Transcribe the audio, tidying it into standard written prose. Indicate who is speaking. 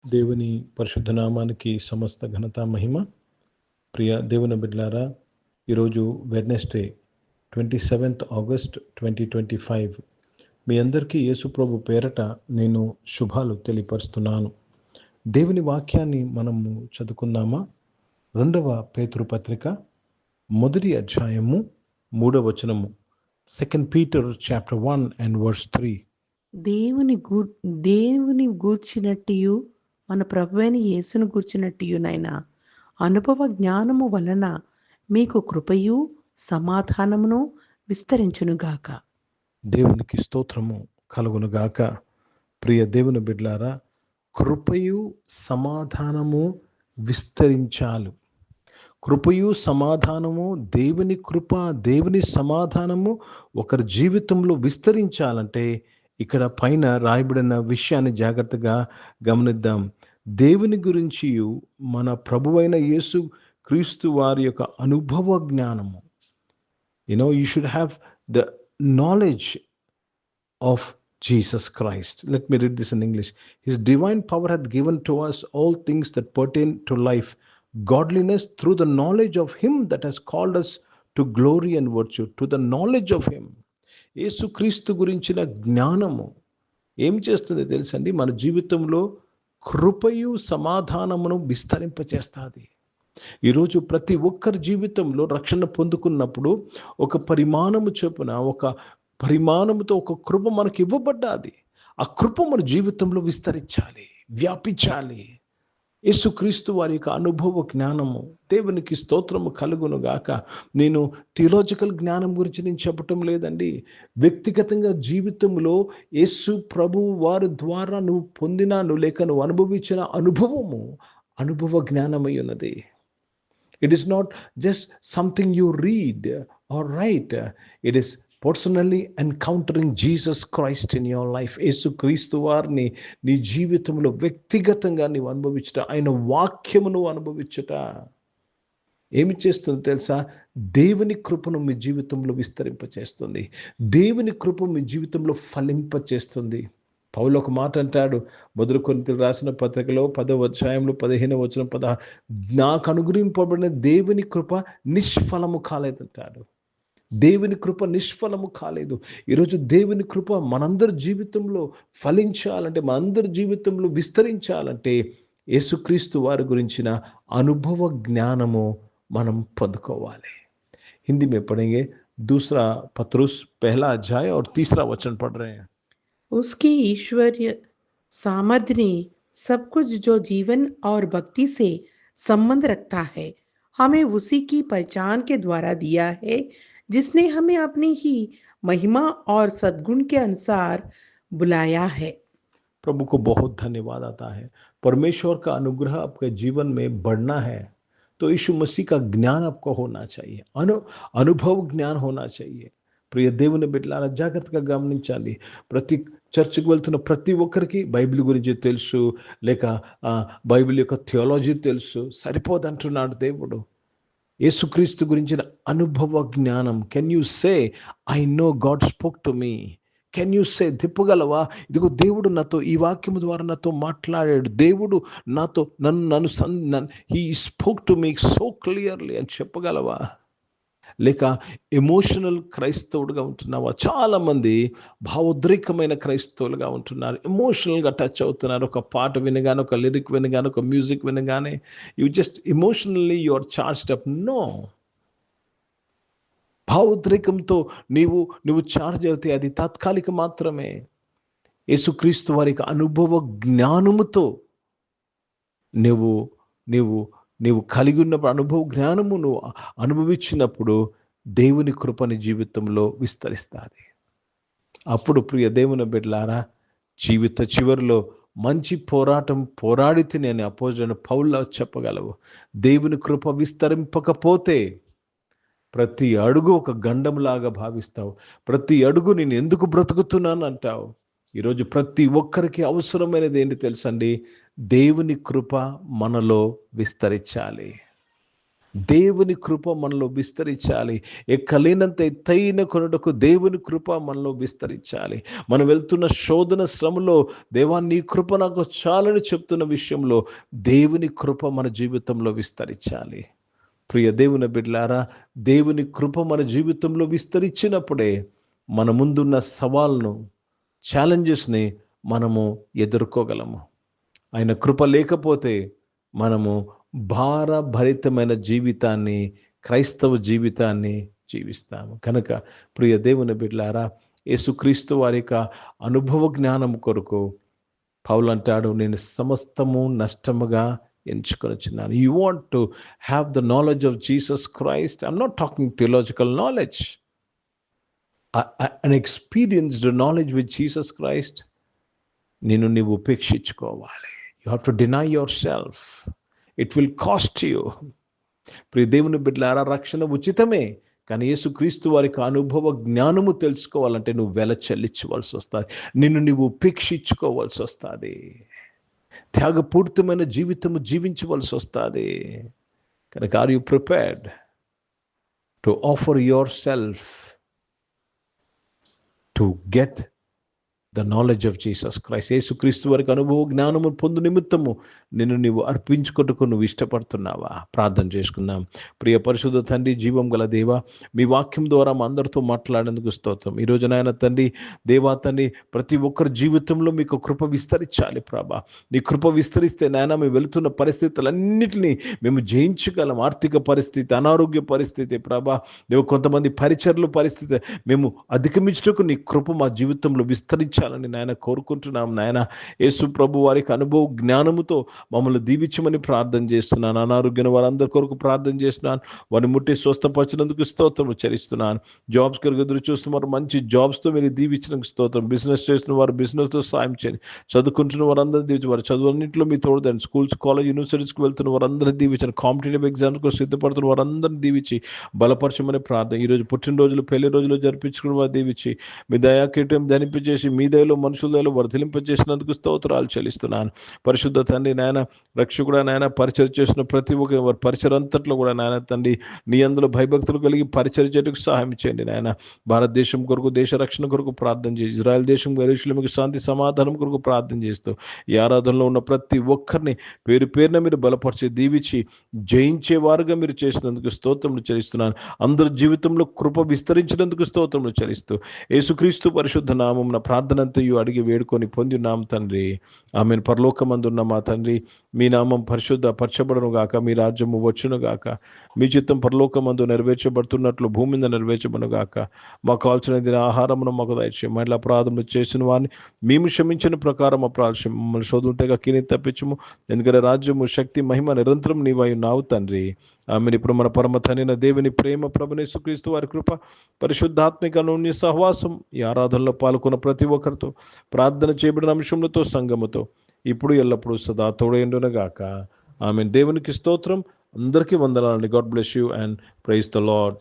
Speaker 1: దేవుని పరిశుద్ధ నామానికి సమస్త ఘనత మహిమ. ప్రియ దేవుని బిడ్డలారా, ఈరోజు వెడ్నెస్డే 27th ఆగస్ట్ 2025. మీ అందరికీ యేసుప్రభు పేరట నేను శుభాలు తెలియపరుస్తున్నాను. దేవుని వాక్యాన్ని మనము చదువుకుందామా? 2వ పేతురు పత్రిక 1వ అధ్యాయము 3వ వచనము. 2 Peter chapter 1 and verse 3.
Speaker 2: దేవుని గూర్చినట్టియు మన ప్రభువైన యేసును గూర్చినట్టియునైనా అనుభవ జ్ఞానము వలన మీకు కృపయు సమాధానమును విస్తరించునుగాక.
Speaker 1: దేవునికి స్తోత్రము కలుగునుగాక. ప్రియ దేవుని బిడ్డలారా, కృపయు సమాధానము విస్తరించాలి. కృపయు సమాధానము, దేవుని కృప, దేవుని సమాధానము ఒకరి జీవితంలో విస్తరించాలంటే ఇక్కడ పైన రాయబడిన విషయాన్ని జాగ్రత్తగా గమనిద్దాం. దేవుని గురించి మన ప్రభువైన యేసు క్రీస్తు వారి యొక్క అనుభవ జ్ఞానము. You should have the knowledge of Jesus Christ. Let me read this in English. His divine power hath given to us all things that pertain to life, godliness, through the knowledge of him that has called us to glory and virtue. To the knowledge of him. యేసుక్రీస్తు గురించిన జ్ఞానము ఏం చేస్తుంది తెలుసండి? మన జీవితంలో కృపయు సమాధానమును విస్తరింపచేస్తుంది. ఈరోజు ప్రతి ఒక్కరి జీవితంలో రక్షణ పొందుకున్నప్పుడు ఒక పరిమాణము చొప్పున, ఒక పరిమాణముతో ఒక కృప మనకు ఇవ్వబడ్డాది. ఆ కృప మన జీవితంలో విస్తరించాలి, వ్యాపించాలి. యేసుక్రీస్తు వారి యొక్క అనుభవ జ్ఞానము, దేవునికి స్తోత్రము కలుగును గాక. నేను థియలాజికల్ జ్ఞానం గురించి నేను చెప్పటం లేదండి. వ్యక్తిగతంగా జీవితంలో యేసు ప్రభు వారి ద్వారా నువ్వు పొందిన, లేక నువ్వు అనుభవించిన అనుభవ జ్ఞానమై ఉన్నది. It is not just something you read or write. It is personally encountering Jesus Christ in your life. యేసుక్రీస్తు వారిని నీ జీవితంలో వ్యక్తిగతంగా నీవు అనుభవించుట, ఆయన వాక్యమును అనుభవించుట ఏమి చేస్తుంది తెలుసా? దేవుని కృపను మీ జీవితంలో విస్తరింపచేస్తుంది. దేవుని కృప మీ జీవితంలో ఫలింపచేస్తుంది. పౌలు ఒక మాట అంటాడు, 1 కొరింథీయులకు రాసిన పత్రికలో 10వ అధ్యాయంలో 15వ వచనం 16, నాకు అనుగ్రహింపబడిన దేవుని కృప నిష్ఫలము కాలేదంటాడు. దేవుని కృప నిష్ఫలము కాలేదు. ఈరోజు దేవుని కృప మనందరి జీవితంలో ఫలించాలంటే, మనందరి జీవితంలో విస్తరించాలంటే యేసుక్రీస్తు వారి గురించిన అనుభవ జ్ఞానము మనం పొందుకోవాలి. హిందీ में पढ़ेंगे. 2 पत्रुस 1 अध्याय और 3 वचन पढ़ रहे हैं.
Speaker 2: उसकी ईश्वरीय सामर्थ्य ने सब कुछ जो जीवन और भक्ति से संबंध रखता है हमें उसी की पहचान के द्वारा दिया है, जिसने हमें अपनी ही महिमा और सद्गुण के अनुसार बुलाया है.
Speaker 1: प्रभु को बहुत धन्यवाद आता है. परमेश्वर का अनुग्रह आपके जीवन में बढ़ना है तो यीशु मसीह का ज्ञान आपको होना चाहिए, अनुभव ज्ञान होना चाहिए. ప్రియ దేవుని బిడ్డలారా, జాగ్రత్తగా గమనించాలి. ప్రతి చర్చ్కి వెళ్తున్న ప్రతి ఒక్కరికి బైబిల్ గురించి తెలుసు, లేక బైబిల్ యొక్క థియాలజీ తెలుసు, సరిపోదంటున్నాడు దేవుడు. యేసుక్రీస్తు గురించిన అనుభవ జ్ఞానం. Can you say I know God spoke to me? Can you say, తిప్పగలవా? ఇదిగో దేవుడు నాతో ఈ వాక్యం ద్వారా నాతో మాట్లాడాడు, దేవుడు నాతో నన్ను he spoke to me so clearly అని చెప్పగలవా? లేక ఎమోషనల్ క్రైస్తవుడుగా ఉంటున్నావా? చాలామంది భావోద్రేకమైన క్రైస్తవులుగా ఉంటున్నారు, ఎమోషనల్గా టచ్ అవుతున్నారు. ఒక పాట వినగానే, ఒక లిరిక్ వినగానే, ఒక మ్యూజిక్ వినగానే you just emotionally you are charged up. No, భావోద్రేకంతో నువ్వు చార్జ్ అవుతే అది తాత్కాలిక మాత్రమే. యేసుక్రీస్తు వారి అనుభవ జ్ఞానముతో నీవు కలిగి ఉన్నప్పుడు, అనుభవ జ్ఞానము నువ్వు అనుభవించినప్పుడు దేవుని కృపని జీవితంలో విస్తరిస్తుంది. అప్పుడు ప్రియ దేవుని బిడ్డలారా, జీవిత చివరిలో మంచి పోరాటం పోరాడితే నేను అపోజిట్ పౌలు చెప్పగలవు. దేవుని కృప విస్తరింపకపోతే ప్రతి అడుగు ఒక గండంలాగా భావిస్తావు. ప్రతి అడుగు నేను ఎందుకు బ్రతుకుతున్నాను అంటావు. ఈరోజు ప్రతి ఒక్కరికి అవసరమైనది ఏంటి తెలుసండి? దేవుని కృప మనలో విస్తరించాలి. దేవుని కృప మనలో విస్తరించాలి. ఎక్కలేనంత ఎత్తైన కొనుటకు దేవుని కృప మనలో విస్తరించాలి. మనం వెళ్తున్న శోధన శ్రమలో దేవా నీ కృప నాకు చాలని చెప్తున్న విషయంలో దేవుని కృప మన జీవితంలో విస్తరించాలి. ప్రియ దేవుని బిడ్డలారా, దేవుని కృప మన జీవితంలో విస్తరించినప్పుడే మన ముందున్న సవాల్ను, ఛాలెంజెస్ని మనము ఎదుర్కోగలము. ఆయన కృప లేకపోతే మనము భారభరితమైన జీవితాన్ని, క్రైస్తవ జీవితాన్ని జీవిస్తాము. కనుక ప్రియ దేవుని బిడ్డలారా, యేసుక్రీస్తు వారి యొక్క అనుభవ జ్ఞానం కొరకు పౌలు అంటాడు, నేను సమస్తము నష్టముగా ఎంచుకొనిచున్నాను. You want to have the knowledge of Jesus Christ. I am not talking theological knowledge, an experienced knowledge with Jesus Christ. నిన్ను నీవు ఉపేక్షించుకోవాలి. You have to deny yourself. It will cost you. ప్రియ దేవుని బిడ్డలారా, రక్షణ ఉచితమే, కానీ యేసుక్రీస్తు వారికి అనుభవ జ్ఞానము తెలుసుకోవాలంటే నువ్వు వెల చెల్లించవలసి వస్తుంది. నిన్ను నీవు ఉపేక్షించుకోవాల్సి వస్తుంది. త్యాగపూరితమైన జీవితము జీవించవలసి వస్తుంది. కనుక are you prepared to offer yourself to get the knowledge of Jesus Christ? యేసుక్రీస్తు వారికి అనుభవ జ్ఞానము పొందు నిమిత్తము నిన్ను నీవు అర్పించుకొట్టుకు నువ్వు ఇష్టపడుతున్నావా? ప్రార్థన చేసుకుందాం. ప్రియ పరిశుద్ధ తండ్రి, జీవం గల దేవా, మీ వాక్యం ద్వారా మా అందరితో మాట్లాడేందుకు స్తోత్రం. ఈరోజు నాయన తండ్రి, దేవా తండ్రి, ప్రతి ఒక్కరి జీవితంలో మీకు కృప విస్తరించాలి ప్రభా. నీ కృప విస్తరిస్తే నాయన మేము వెళుతున్న పరిస్థితులన్నిటినీ మేము జయించగలం. ఆర్థిక పరిస్థితి, అనారోగ్య పరిస్థితి ప్రభా, దేవ కొంతమంది పరిచర్ల పరిస్థితి మేము అధిగమించుటకు నీ కృప మా జీవితంలో విస్తరించాలని నాయన కోరుకుంటున్నాం. నాయన యేసు ప్రభు వారికి అనుభవ జ్ఞానముతో మమ్మల్ని దీవించమని ప్రార్థన చేస్తున్నాను. అనారోగ్యం వారందరి కొరకు ప్రార్థన చేస్తున్నాను. వారిని ముట్టి స్వస్థపరిచినందుకు స్తోత్రం చెల్లిస్తున్నాను. జాబ్స్ కొరకు ఎదురు చూస్తున్న వారు మంచి జాబ్స్తో మీరు దీవించినందుకు స్తోత్రం. బిజినెస్ చేస్తున్న వారు బిజినెస్తో సాయం చేయండి. చదువుకుంటున్న వారందరూ దీవించి, వారు చదువున్నింటిలో మీ తోడుదండి. స్కూల్స్, కాలేజ్, యూనివర్సిటీస్కి వెళ్తున్న వారందరూ దీవించండి. కాంపిటేటివ్ ఎగ్జామ్స్ కోసం సిద్ధపడుతున్న వారందరినీ దీవించి బలపరచమని ప్రార్థన. ఈరోజు పుట్టినరోజులు, పెళ్లి రోజులు జరిపించుకున్న వారు దీవించి మీ దయాకీటం ధనింపజేసి మీ దయలో మనుషుల దయలో వర్ధిలింపజేసినందుకు స్తోత్రాలు చెల్లిస్తున్నాను. పరిశుద్ధ తండ్రి నాయన, రక్షకుడా నాయన, పరిచయం చేసిన ప్రతి ఒక్క వారి పరిచయం అంతట్లో కూడా నాయన తండ్రి నీ అందులో భయభక్తులు కలిగి పరిచయం చేయడానికి సహాయం చేయండి నాయన. భారతదేశం కొరకు, దేశ రక్షణ కొరకు ప్రార్థన చేసి, ఇజ్రాయెల్ దేశం యెరూషలేముకు శాంతి సమాధానం కొరకు ప్రార్థన చేస్తూ ఈ ఆరాధనలో ఉన్న ప్రతి ఒక్కరిని పేరు పేరున మీరు బలపరిచి దీవించి జయించేవారుగా మీరు చేసినందుకు స్తోత్రములు చెల్లిస్తున్నాను. అందరి జీవితంలో కృప విస్తరించినందుకు స్తోత్రములు చెల్లిస్తూ యేసుక్రీస్తు పరిశుద్ధ నామమున ప్రార్థనంతయు అడిగి వేడుకొని పొంది ఉన్నాం తండ్రి. ఆమెను. పరలోకమందున్న మా తండ్రి, మీ నామం పరిశుద్ధపరచబడును గాక, మీ రాజ్యము వచ్చును గాక, మీ చిత్తం పరలోకమందు నెరవేర్చబడుతున్నట్లు భూమి మీద నెరవేర్చబడును గాక. మాకు కావాల్సిన ఆహారమును మాకు దయచేయము. మళ్ళీ అపరాధములు చేసిన వారిని మేము క్షమించిన ప్రకారం అపరాధం మమ్మల్ని శోధుంటేగా కిని తప్పించము. ఎందుకంటే రాజ్యము, శక్తి, మహిమ నిరంతరం నీవై ఉన్నావు తండ్రి. ఆమెను. ఇప్పుడు మన పరమ తండ్రి దేవుని ప్రేమ, ప్రభువైన యేసుక్రీస్తు వారి కృప, పరిశుద్ధాత్మిక అన్యోన్య సహవాసం ఈ ఆరాధనలో పాల్గొన్న ప్రతి ఒక్కరితో, ప్రార్థన చేయబడిన అంశములతో, సంఘముతో ఇప్పుడు ఎల్లప్పుడూ సదా తోడైండును గాక. ఆమెన్. దేవునికి స్తోత్రం. అందరికీ వందనాలండి. God bless you and praise the lord.